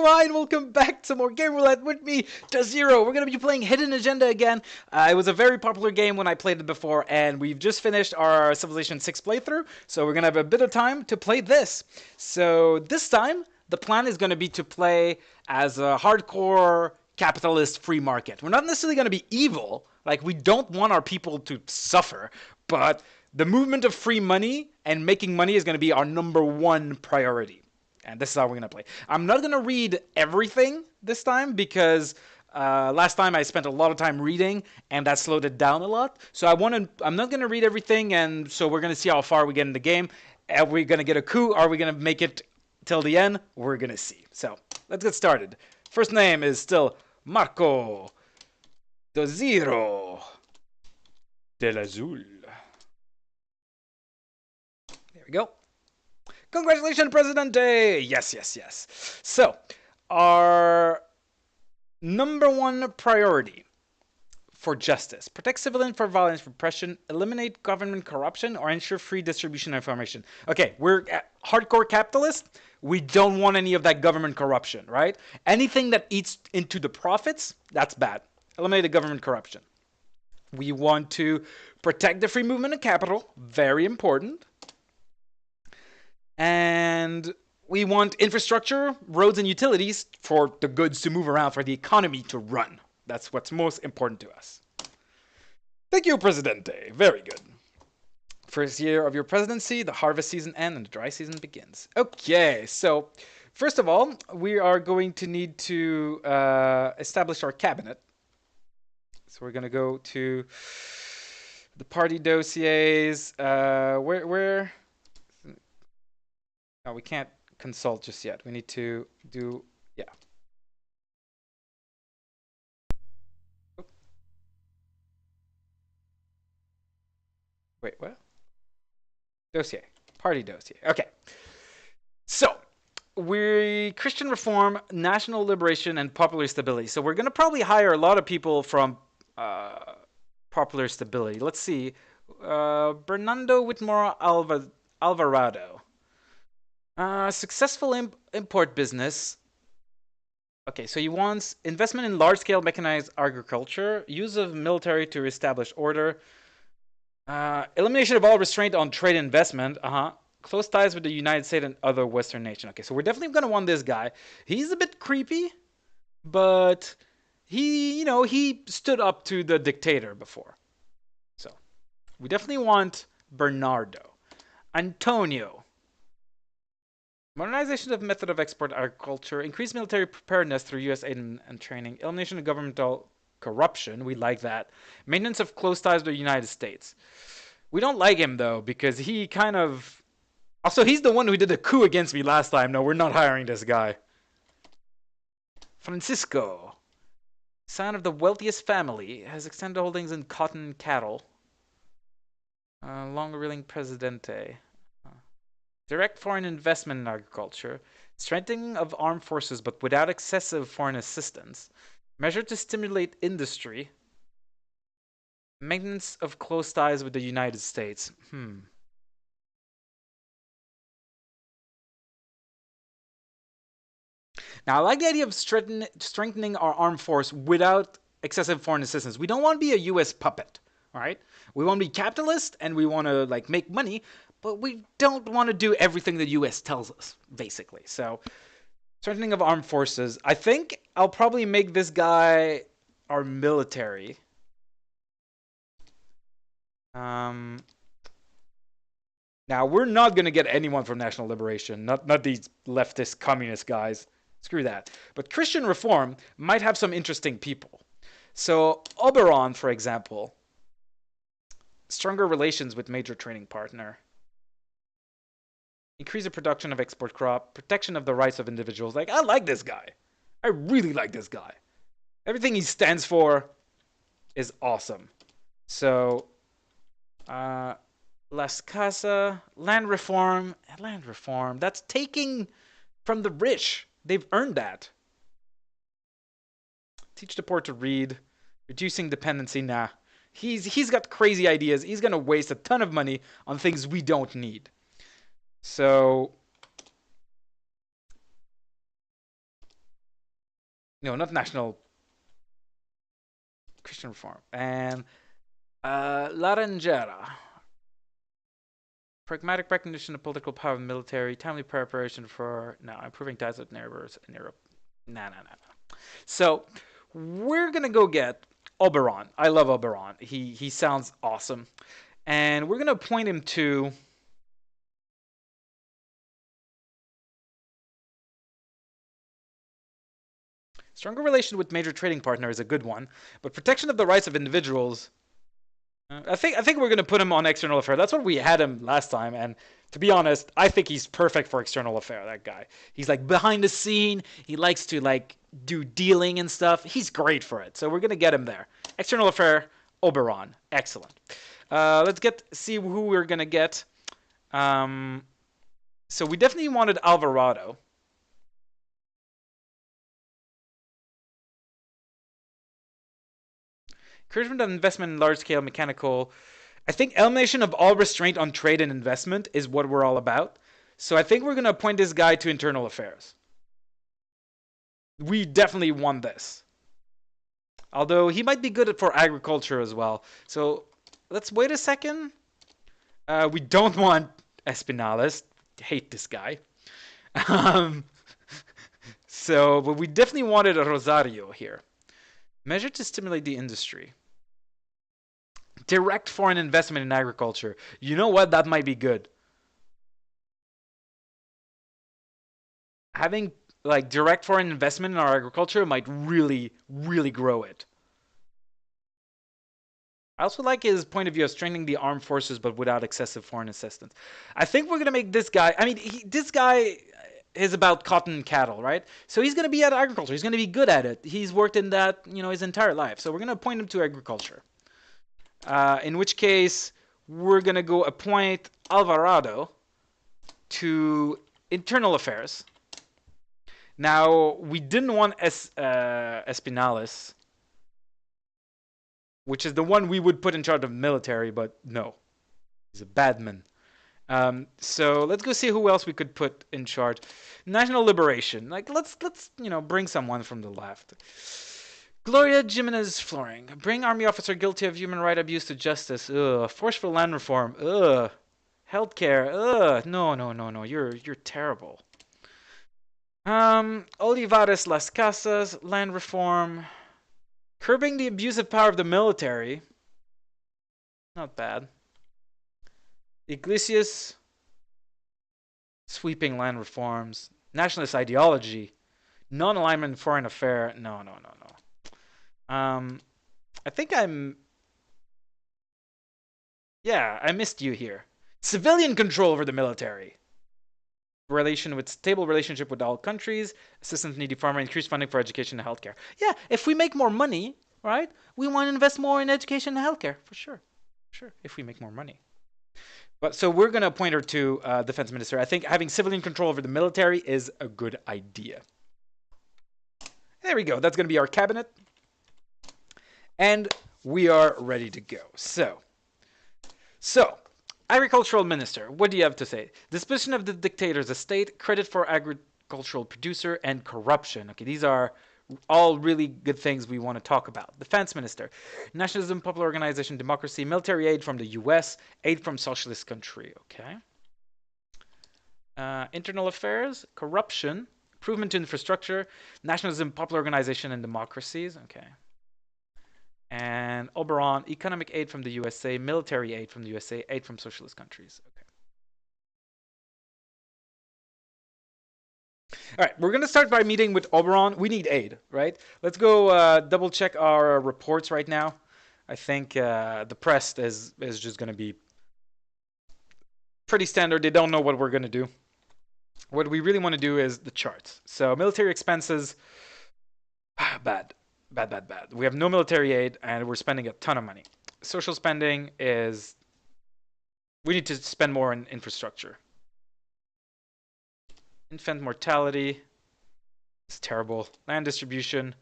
everyone! Welcome back to more Game Roulette with me, Dozero. We're going to be playing Hidden Agenda again. It was a very popular game when I played it before, and we've just finished our Civilization 6 playthrough, so we're going to have a bit of time to play this. So this time, the plan is going to be to play as a hardcore capitalist free market. We're not necessarily going to be evil, like we don't want our people to suffer, but the movement of free money and making money is going to be our #1 priority. And this is how we're going to play. I'm not going to read everything this time because last time I spent a lot of time reading and that slowed it down a lot. So I'm not going to read everything, and so we're going to see how far we get in the game. Are we going to get a coup? Are we going to make it till the end? We're going to see. So let's get started. First name is still Marco Dozero del Azul. There we go. Congratulations, Presidente! Yes, yes, yes. So, our #1 priority for justice. Protect civilians from violence, repression, eliminate government corruption, or ensure free distribution of information. Okay, we're hardcore capitalists. We don't want any of that government corruption, right? Anything that eats into the profits, that's bad. Eliminate the government corruption. We want to protect the free movement of capital. Very important. And we want infrastructure, roads, and utilities for the goods to move around, for the economy to run. That's what's most important to us. Thank you, Presidente. Very good. First year of your presidency, the harvest season ends and the dry season begins. Okay, so first of all, we are going to need to establish our cabinet. So we're going to go to the party dossiers. Where? No, we can't consult just yet. We need to do, yeah. Wait, what? Dossier. Party dossier. Okay. So, we Christian reform, national liberation, and popular stability. So we're going to probably hire a lot of people from popular stability. Let's see. Bernardo Whitmore Alvarado. Successful import business. Okay, so he wants investment in large-scale mechanized agriculture, use of military to establish order, elimination of all restraint on trade and investment, close ties with the United States and other Western nations. Okay, so we're definitely going to want this guy. He's a bit creepy, but he stood up to the dictator before. So we definitely want Bernardo. Antonio. Modernization of method of export agriculture, increased military preparedness through U.S. aid and training, elimination of governmental corruption, we like that. Maintenance of close ties with the United States. We don't like him, though, because he kind of... Also, he's the one who did the coup against me last time. No, we're not hiring this guy. Francisco. Son of the wealthiest family, has extended holdings in cotton and cattle. Long-ruling Presidente. Direct foreign investment in agriculture, strengthening of armed forces but without excessive foreign assistance, measure to stimulate industry, maintenance of close ties with the United States. Now, I like the idea of strengthening our armed force without excessive foreign assistance. We don't want to be a U.S. puppet, all right? We want to be capitalist and we want to like make money, but we don't want to do everything the U.S. tells us, basically. So, strengthening of armed forces. I think I'll probably make this guy our military. Now, we're not going to get anyone from National Liberation. Not these leftist communist guys. Screw that. But Christian reform might have some interesting people. So, Oberon, for example. Stronger relations with major trading partner. Increase the production of export crop, protection of the rights of individuals. Like, I like this guy. I really like this guy. Everything he stands for is awesome. So, Las Casa, land reform. Land reform. That's taking from the rich. They've earned that. Teach the poor to read. Reducing dependency. Nah. He's got crazy ideas. He's going to waste a ton of money on things we don't need. So No, not national Christian reform. And Laranjera. Pragmatic recognition of political power of the military, timely preparation for no improving ties with neighbors in Europe. Nah, nah, nah, nah. So we're gonna go get Oberon. I love Oberon. He sounds awesome, and we're gonna point him to. Stronger relation with major trading partner is a good one, but protection of the rights of individuals. I think we're gonna put him on external affair. That's what we had him last time, and to be honest, I think he's perfect for external affair. That guy, he's like behind the scene. He likes to like do dealing and stuff. He's great for it. So we're gonna get him there. External affair, Oberon, excellent. Let's see who we're gonna get. Um, so we definitely wanted Alvarado. Encouragement of investment in large-scale mechanical. I think elimination of all restraint on trade and investment is what we're all about. So I think we're going to appoint this guy to internal affairs. We definitely won this. Although he might be good for agriculture as well. So let's wait a second. We don't want Espinales. Hate this guy. Um, but we definitely wanted a Rosario here. Measure to stimulate the industry. Direct foreign investment in agriculture. You know what? That might be good. Having like direct foreign investment in our agriculture might really, really grow it. I also like his point of view of strengthening the armed forces but without excessive foreign assistance. I think we're going to make this guy, I mean, this guy is about cotton and cattle, right? So he's going to be at agriculture. He's going to be good at it. He's worked in that, his entire life. So we're going to appoint him to agriculture. In which case, we're going to go appoint Alvarado to internal affairs. Now, we didn't want Espinales, which is the one we would put in charge of military, but no. He's a bad man. So let's go see who else we could put in charge. National Liberation. Like let's bring someone from the left. Gloria Jimenez Floring. Bring army officer guilty of human right abuse to justice. Ugh. Forceful land reform. Ugh. Healthcare. Ugh. No, no, no, no. You're terrible. Olivares Las Casas. Land reform. Curbing the abusive power of the military. Not bad. Iglesias. Sweeping land reforms. Nationalist ideology. Non-alignment in foreign affair. No, no, no, no. I think yeah, I missed you here. Civilian control over the military. Stable relationship with all countries. Assistance needy farmer. Increased funding for education and healthcare. Yeah, if we make more money, right? We want to invest more in education and healthcare for sure. Sure, if we make more money. But so we're going to appoint her to defense minister. I think having civilian control over the military is a good idea. There we go. That's going to be our cabinet. And we are ready to go. So, agricultural minister, what do you have to say? Disposition of the dictator's estate, credit for agricultural producer, and corruption. Okay, these are all really good things we want to talk about. Defense minister, nationalism, popular organization, democracy, military aid from the U.S., aid from socialist country. Okay. Internal affairs, corruption, improvement to infrastructure, nationalism, popular organization, and democracies. Okay. And Oberon, economic aid from the USA, military aid from the USA, aid from socialist countries. Okay. All right, we're going to start by meeting with Oberon. We need aid, right? Let's go double check our reports right now. I think the press is just going to be pretty standard. They don't know what we're going to do. What we really want to do is the charts. So military expenses, bad. Bad, bad, bad. We have no military aid, and we're spending a ton of money. Social spending is... We need to spend more on infrastructure. Infant mortality is terrible. Land distribution.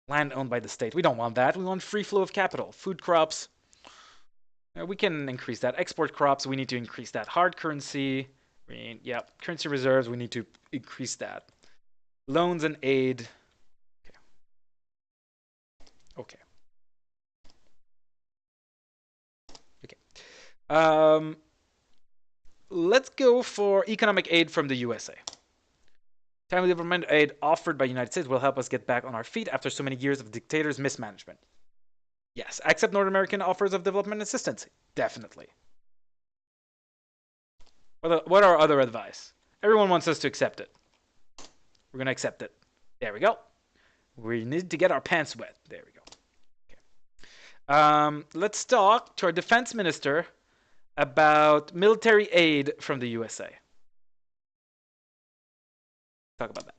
Land owned by the state. We don't want that. We want free flow of capital. Food crops. We can increase that. Export crops, we need to increase that. Hard currency. Currency reserves, we need to increase that. Loans and aid. Okay. Okay. Um, let's go for economic aid from the USA. Timely development aid offered by the United States will help us get back on our feet after so many years of dictators' mismanagement. Yes. Accept North American offers of development assistance. Definitely. What are other advice? Everyone wants us to accept it. We're going to accept it. There we go. We need to get our pants wet. There we go. Okay. Let's talk to our defense minister about military aid from the USA. Talk about that.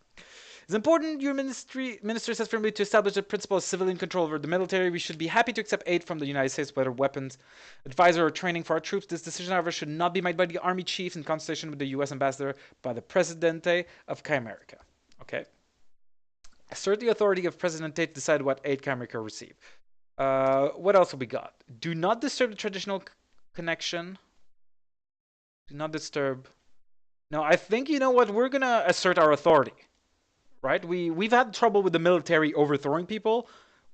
It's important your minister says firmly to establish a principle of civilian control over the military. We should be happy to accept aid from the United States, whether weapons, advisor, or training for our troops. This decision, however, should not be made by the army chiefs in consultation with the U.S. ambassador by the Presidente of America. Okay. Assert the authority of Presidente to decide what aid America receive. What else have we got? Do not disturb the traditional connection. Do not disturb. No, I think you know what? We're gonna assert our authority. Right? We've had trouble with the military overthrowing people.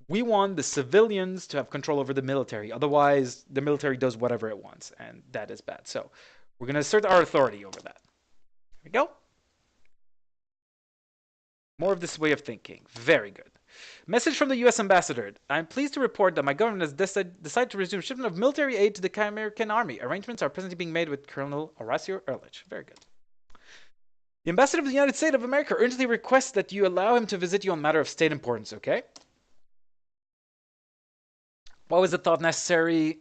We want the civilians to have control over the military. Otherwise, the military does whatever it wants, and that is bad. So we're going to assert our authority over that. There we go. More of this way of thinking. Very good. Message from the U.S. ambassador. I'm pleased to report that my government has decided to resume shipment of military aid to the American army. Arrangements are presently being made with Colonel Horacio Ehrlich. Very good. The ambassador of the United States of America urgently requests that you allow him to visit you on matter of state importance, okay? Why was it thought necessary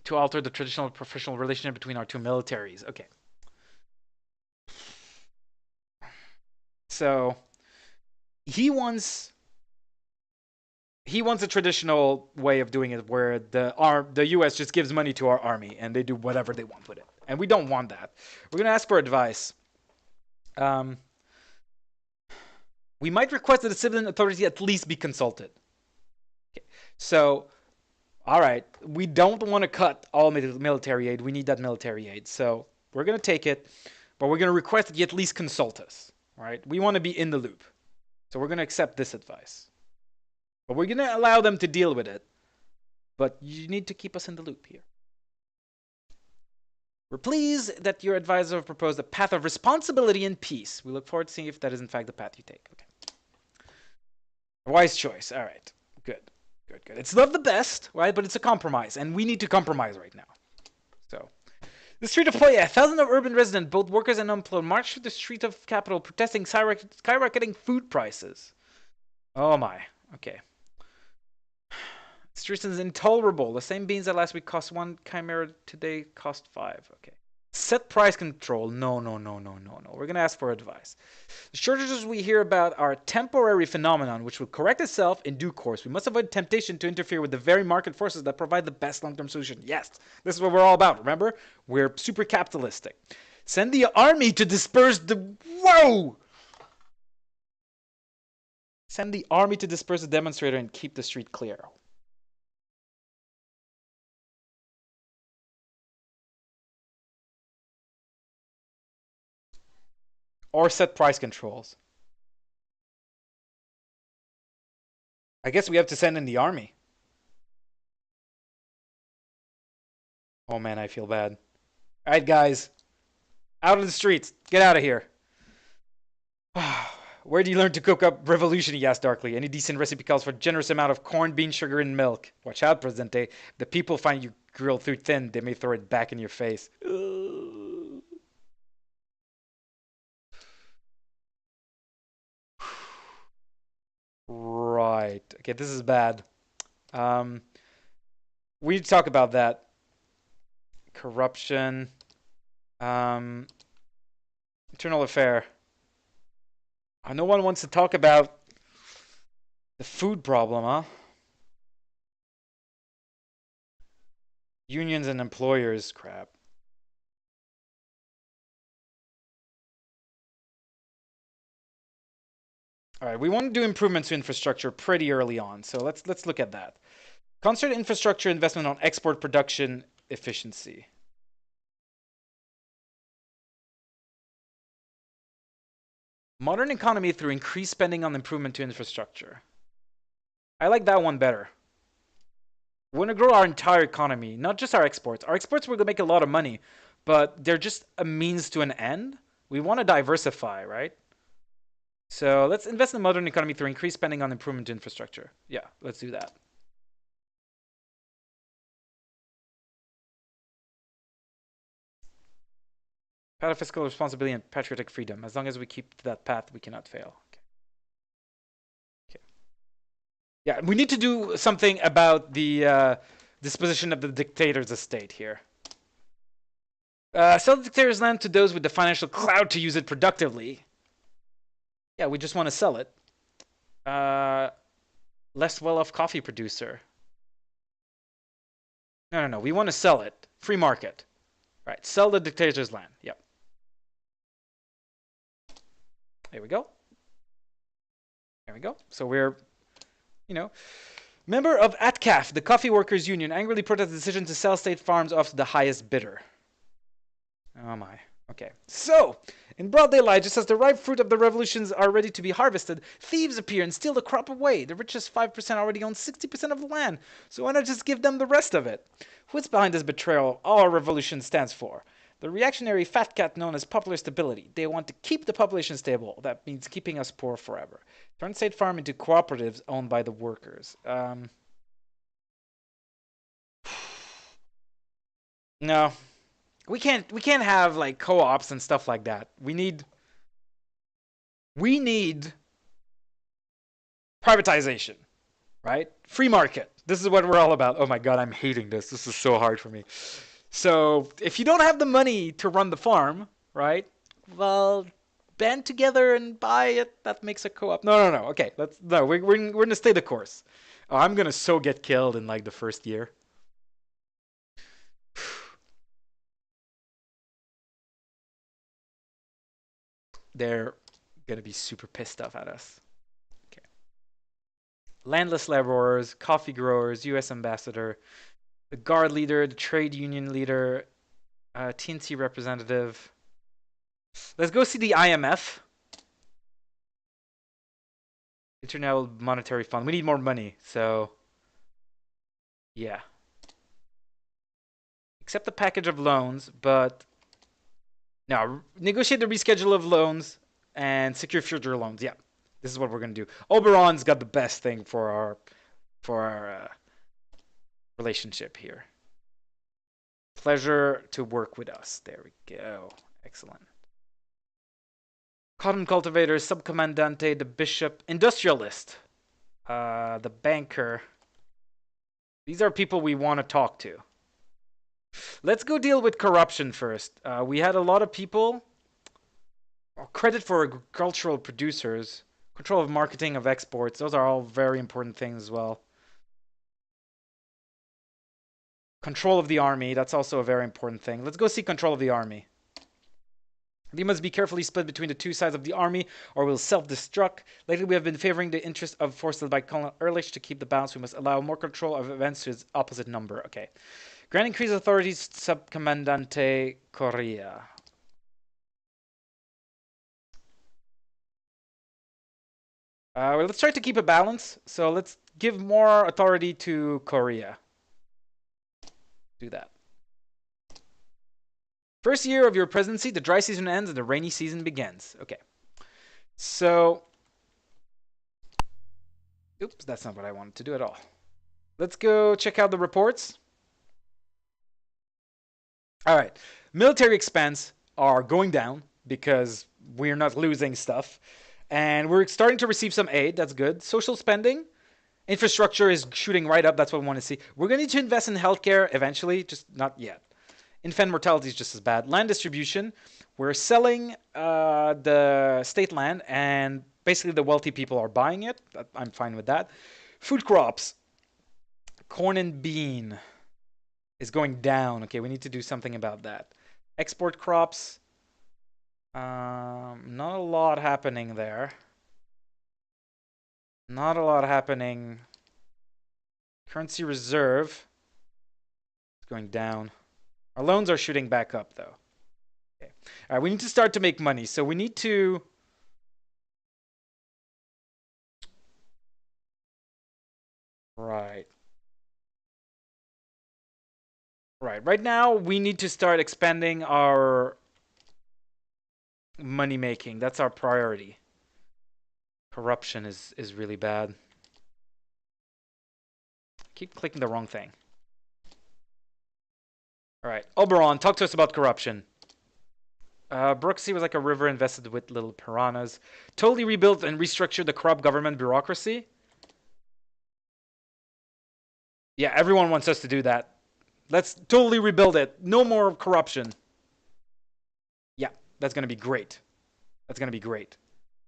to alter the traditional professional relationship between our two militaries? Okay. So he wants a traditional way of doing it where the US just gives money to our army and they do whatever they want with it. And we don't want that. We're going to ask for advice. We might request that the civilian authority at least be consulted. Okay. So, all right, we don't want to cut all military aid. We need that military aid. So we're going to take it, but we're going to request that you at least consult us. All right? We want to be in the loop. So we're going to accept this advice. But we're going to allow them to deal with it. But you need to keep us in the loop here. We're pleased that your advisor have proposed a path of responsibility and peace. We look forward to seeing if that is in fact the path you take. Okay. A wise choice. All right. Good. Good, good. It's not the best, right? But it's a compromise, and we need to compromise right now. So, the street of Playa, thousands of urban residents, both workers and unemployed, marched through the street of capital, protesting skyrocketing food prices. Oh my. Okay. Situation is intolerable. The same beans that last week cost 1 chimera today cost 5. Okay. Set price control. No. We're going to ask for advice. The shortages we hear about are a temporary phenomenon which will correct itself in due course. We must avoid temptation to interfere with the very market forces that provide the best long-term solution. Yes, this is what we're all about. Remember? We're super capitalistic. Send the army to disperse the... Whoa! Send the army to disperse the demonstrator and keep the street clear. Or set price controls. I guess we have to send in the army. Oh man, I feel bad. Alright guys. Out of the streets. Get out of here. Where do you learn to cook up revolution, he asked darkly. Any decent recipe calls for a generous amount of corn, bean, sugar, and milk. Watch out, Presidente. If the people find you grilled too thin, they may throw it back in your face. Right. Okay, this is bad. We need to talk about that. Corruption. Internal affair. No one wants to talk about the food problem, huh? Unions and employers, crap. All right, we want to do improvements to infrastructure pretty early on, so let's look at that. Concentrate infrastructure investment on export production efficiency. Modern economy through increased spending on improvement to infrastructure. I like that one better. We want to grow our entire economy, not just our exports. Our exports, we're going to make a lot of money, but they're just a means to an end. We want to diversify, right? So let's invest in the modern economy through increased spending on improvement to infrastructure. Yeah, let's do that. Path of fiscal responsibility and patriotic freedom. As long as we keep that path, we cannot fail. Okay. Okay. Yeah, we need to do something about the disposition of the dictator's estate here. Sell the dictator's land to those with the financial clout to use it productively. Yeah, we just want to sell it. Less well-off coffee producer. No. We want to sell it. Free market. Right. Sell the dictator's land. Yep. There we go. There we go. So we're, member of ATCAF, the Coffee Workers Union, angrily protests the decision to sell state farms off to the highest bidder. Oh my. Okay. So, in broad daylight, just as the ripe fruit of the revolutions are ready to be harvested, thieves appear and steal the crop away. The richest 5% already own 60% of the land, so why not just give them the rest of it? Who's behind this betrayal all our revolution stands for? The reactionary fat cat known as popular stability. They want to keep the population stable. That means keeping us poor forever. Turn State Farm into cooperatives owned by the workers. No. We can't have like co-ops and stuff like that. We need privatization, right? Free market. This is what we're all about. Oh my god, I'm hating this. This is so hard for me. So, if you don't have the money to run the farm, right? Well, band together and buy it. That makes a co-op. No. Okay, we're gonna stay the course. Oh, I'm gonna so get killed in like the first year. They're gonna be super pissed off at us. Okay. Landless laborers, coffee growers, U.S. ambassador, the guard leader, the trade union leader, TNC representative. Let's go see the IMF. International Monetary Fund. We need more money, so yeah. Accept the package of loans, but now negotiate the reschedule of loans and secure future loans. Yeah, this is what we're gonna do. Oberon's got the best thing for our relationship here. Pleasure to work with us. There we go. Excellent. Cotton cultivator, subcommandante, the bishop, industrialist, the banker. These are people we want to talk to. Let's go deal with corruption first. We had a lot of people. Credit for agricultural producers. Control of marketing of exports. Those are all very important things as well. Control of the army. That's also a very important thing. Let's go see control of the army. They must be carefully split between the two sides of the army or will self-destruct. Lately, we have been favoring the interests of forces led by Colonel Ehrlich to keep the balance. We must allow more control of events to its opposite number. Okay. Grant increased authorities, Subcommandante Correa. Well, let's try to keep a balance. So let's give more authority to Correa. Do that. First year of your presidency, the dry season ends and the rainy season begins. Okay. So, oops, that's not what I wanted to do at all. Let's go check out the reports. All right. Military expense are going down because we're not losing stuff. And we're starting to receive some aid. That's good. Social spending. Infrastructure is shooting right up. That's what we want to see. We're going to need to invest in healthcare eventually, just not yet. Infant mortality is just as bad. Land distribution. We're selling the state land, and basically the wealthy people are buying it. I'm fine with that. Food crops. Corn and bean is going down. Okay, we need to do something about that. Export crops. Not a lot happening there. Not a lot happening. Currency reserve is going down. Our loans are shooting back up, though. Okay. All right, we need to start to make money. So we need to Right. Right. Right now, we need to start expanding our money making. That's our priority. Corruption is really bad. Keep clicking the wrong thing. All right. Oberon, talk to us about corruption. Brooksea was like a river invested with little piranhas. Totally rebuilt and restructured the corrupt government bureaucracy. Yeah, everyone wants us to do that. Let's totally rebuild it. No more corruption. Yeah, that's gonna be great. That's gonna be great.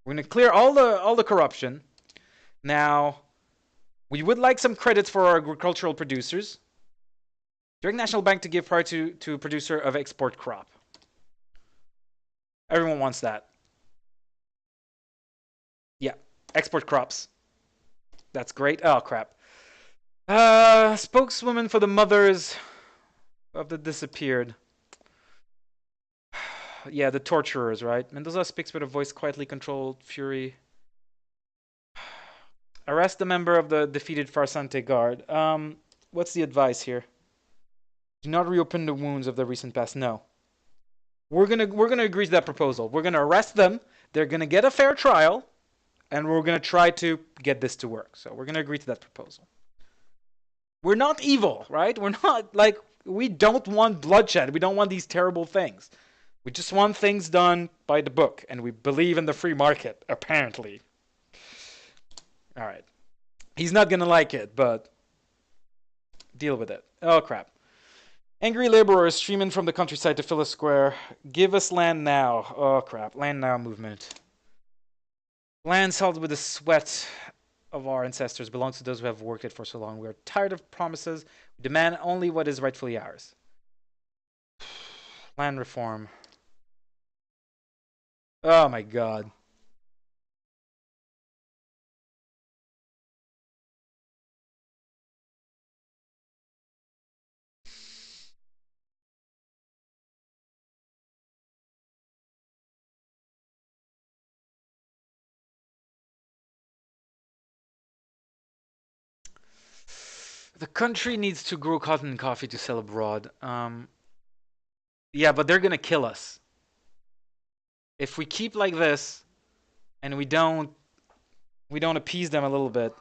We're gonna clear all the corruption. Now, we would like some credits for our agricultural producers. Direct National Bank to give priority to producer of export crop. Everyone wants that. Yeah, export crops. That's great. Oh crap. Spokeswoman for the mothers of the disappeared. Yeah, the torturers, right? Mendoza speaks with a voice quietly controlled fury. Arrest the member of the defeated Farsante Guard. What's the advice here? Do not reopen the wounds of the recent past. No. We're gonna agree to that proposal. We're gonna arrest them. They're gonna get a fair trial, and we're gonna try to get this to work. So we're gonna agree to that proposal. We're not evil, right? We're not like we don't want bloodshed. We don't want these terrible things. We just want things done by the book, and we believe in the free market, apparently. All right. He's not gonna like it, but deal with it. Oh crap. Angry laborers streaming from the countryside to fill a square. Give us land now. Oh crap. Land now movement. Lands held with the sweat of our ancestors belongs to those who have worked it for so long. We are tired of promises. We demand only what is rightfully ours. Land reform. Oh my god. The country needs to grow cotton and coffee to sell abroad. Yeah, but they're gonna kill us. If we keep like this and we don't appease them a little bit.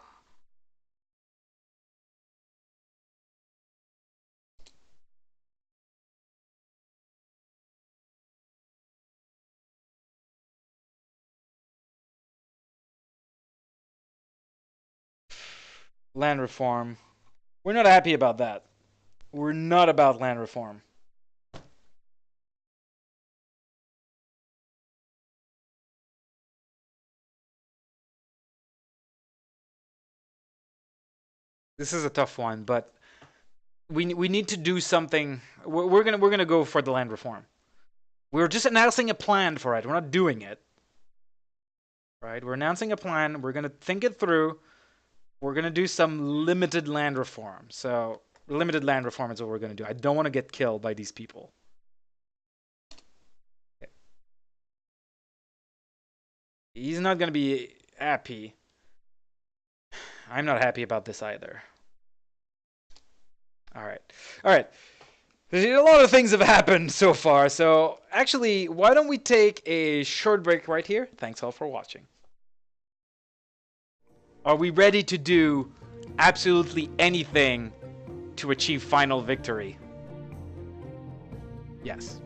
Land reform. We're not happy about that. We're not about land reform. This is a tough one, but we need to do something. We're gonna go for the land reform. We're just announcing a plan for it. We're not doing it. Right? We're announcing a plan. We're gonna think it through. We're gonna do some limited land reform. So limited land reform is what we're gonna do. I don't want to get killed by these people. Okay. He's not gonna be happy. I'm not happy about this either. All right. All right. A lot of things have happened so far. So actually, why don't we take a short break right here? Thanks all for watching. Are we ready to do absolutely anything to achieve final victory? Yes.